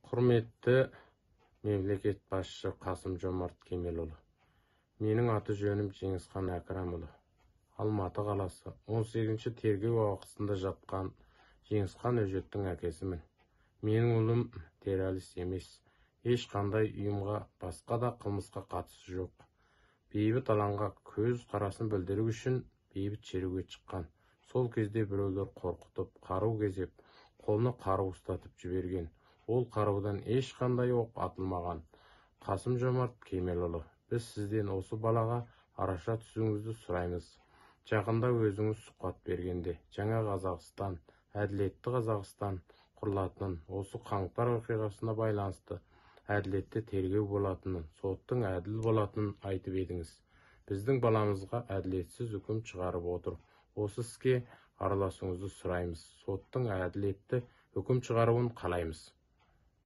Құрметті мемлекет басшысы Қасым-Жомарт Кемелұлы. Менің аты жөнім Жеңісхан Әкірамұлы. Алматы қаласы 18-ші тергеу уақытында жатқан Жеңісхан Өжеттің әкесімін. Менің ұлым террорист емес. Ешқандай ұйымға, басқа да қылмысқа қатысы жоқ. Бейбіт алаңға көз қарасын білдіру үшін бейбіт шеруге шыққан. Сол кезде біреулер қорқытып, қару кезеп, қолына қару ұстатып жіберген. Ол қарудан ешқандай оқ атылмаған. Қасым-Жомарт Кемелұлы, біз сізден осы балаға араша түсуіңізді сұраймыз. Жақында өзіңіз сұхбат бергенде, жаңа Қазақстан, әділетті Қазақстан құрылатынын, осы қаңтар оқиғасына байланысты әділетті тергеу болатынын, соттың әділ болатынын айтып едіңіз. Біздің баламызға әділетсіз үкім шығарып отыр. Осы іске араласуыңызды сұраймыз. Соттың әділетті үкім шығаруын қалаймыз.